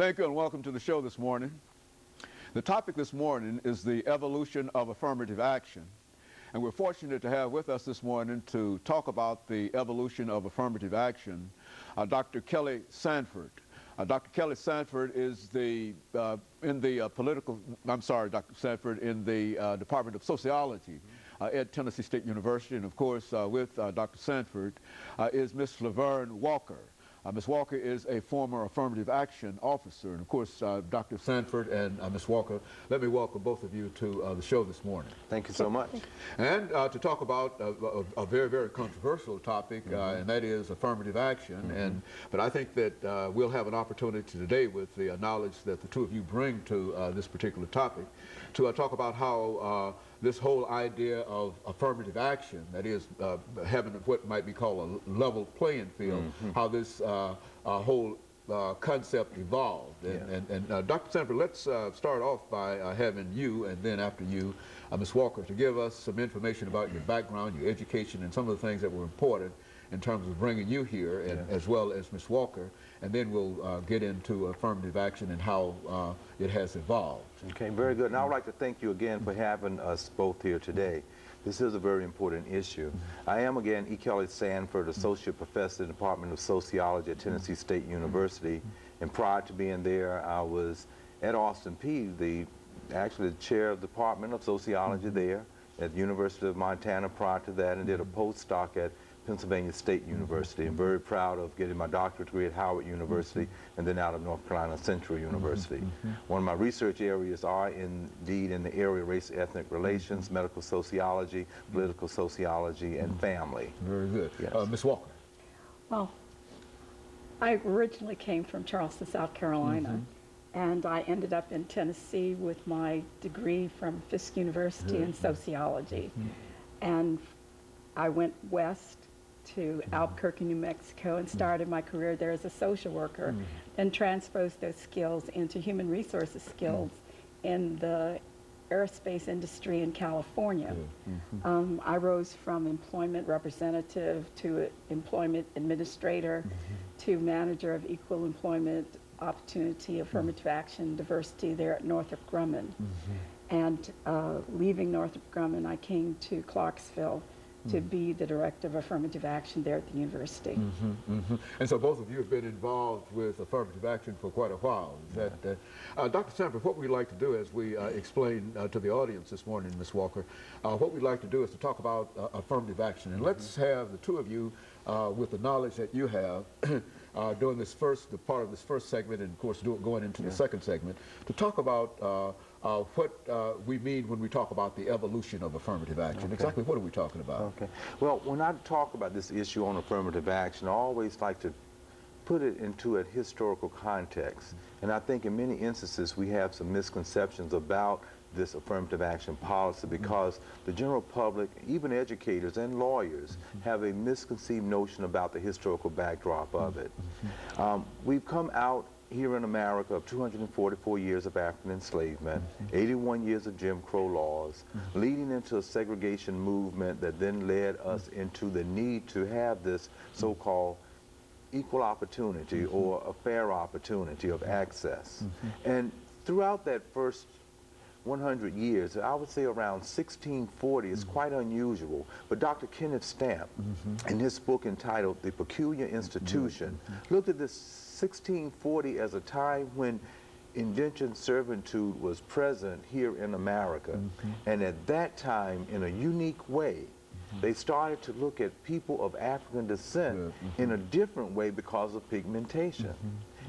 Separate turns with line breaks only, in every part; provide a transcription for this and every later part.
Thank you and welcome to the show this morning. The topic this morning is the evolution of affirmative action. And we're fortunate to have with us this morning to talk about the evolution of affirmative action, Dr. EKSanford. Dr. EKSanford is Dr. Sanford in the Department of Sociology at Tennessee State University. And of course, with Dr. Sanford is Miss LWalker1. Ms. Walker is a former affirmative action officer. And of course, Dr. Sanford and Ms. Walker, let me welcome both of you to the show this morning.
Thank you so much.
And to talk about a very, very controversial topic, and that is affirmative action. But I think that we'll have an opportunity today with the knowledge that the two of you bring to this particular topic to talk about how this whole idea of affirmative action, that is having what might be called a level playing field, how this whole concept evolved. And Dr. Sanford, let's start off by having you, and then after you, Ms. Walker, to give us some information about your background, your education, and some of the things that were important in terms of bringing you here, and as well as Ms. Walker, and then we'll get into affirmative action and how it has evolved.
Okay, very good. And I would like to thank you again for having us both here today. This is a very important issue. I am, again, EKSanford, Associate Professor in the Department of Sociology at Tennessee State University. And prior to being there, I was at Austin Peay, actually the chair of the Department of Sociology there at the University of Montana prior to that, and did a postdoc at Pennsylvania State University. I'm very proud of getting my doctorate degree at Howard University and then out of North Carolina Central University. One of my research areas are indeed in the area of race, ethnic relations, medical sociology, political sociology, and family.
Very good.
Yes.
Ms. Walker.
Well, I originally came from Charleston, South Carolina, and I ended up in Tennessee with my degree from Fisk University in sociology. And I went west to Albuquerque, New Mexico, and started my career there as a social worker, and transposed those skills into human resources skills in the aerospace industry in California. I rose from employment representative to employment administrator to manager of equal employment opportunity, affirmative action, diversity there at Northrop Grumman. And leaving Northrop Grumman, I came to Clarksville to be the director of affirmative action there at the university.
And so both of you have been involved with affirmative action for quite a while. Is that, Dr. Sanford, what we'd like to do as we explain to the audience this morning, Ms. Walker, what we'd like to do is to talk about affirmative action. And let's have the two of you, with the knowledge that you have, during this part of this first segment, and of course going into the second segment, to talk about what we mean when we talk about the evolution of affirmative action. Exactly what are we talking about?
Okay. Well, when I talk about this issue on affirmative action, I always like to put it into a historical context. And I think in many instances we have some misconceptions about this affirmative action policy because the general public, even educators and lawyers, have a misconceived notion about the historical backdrop of it. We've come out here in America of 244 years of African enslavement, 81 years of Jim Crow laws, leading into a segregation movement that then led us into the need to have this so-called equal opportunity or a fair opportunity of access. And throughout that first 100 years, I would say around 1640 is quite unusual, but Dr. Kenneth Stamp, in his book entitled The Peculiar Institution, looked at this 1640 as a time when indentured servitude was present here in America. And at that time, in a unique way, they started to look at people of African descent in a different way because of pigmentation.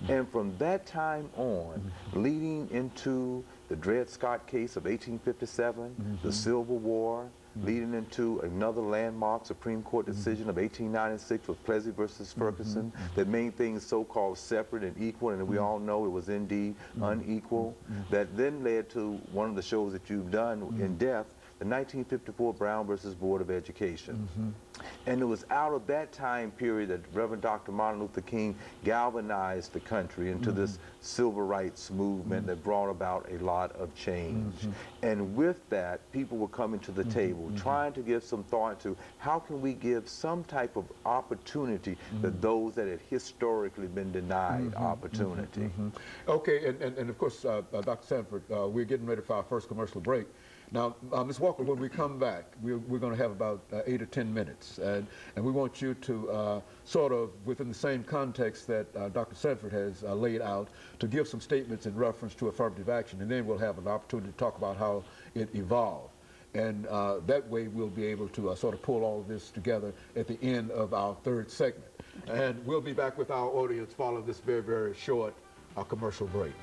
And from that time on, leading into the Dred Scott case of 1857, the Civil War, leading into another landmark Supreme Court decision of 1896 with Plessy versus Ferguson that made things so-called separate and equal, and we all know it was indeed unequal. That then led to one of the shows that you've done in depth, the 1954 Brown versus Board of Education. And it was out of that time period that Reverend Dr. Martin Luther King galvanized the country into this civil rights movement that brought about a lot of change. And with that, people were coming to the table, trying to give some thought to how can we give some type of opportunity to those that had historically been denied opportunity.
Okay, and of course, Dr. Sanford, we're getting ready for our first commercial break. Now, Ms. Walker, when we come back, we're going to have about 8 or 10 minutes, and we want you to sort of, within the same context that Dr. Sanford has laid out, to give some statements in reference to affirmative action, and then we'll have an opportunity to talk about how it evolved. And that way we'll be able to sort of pull all of this together at the end of our third segment. And we'll be back with our audience following this very, very short commercial break.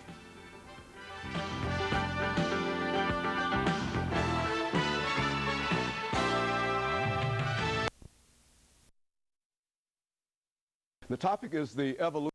The topic is the evolution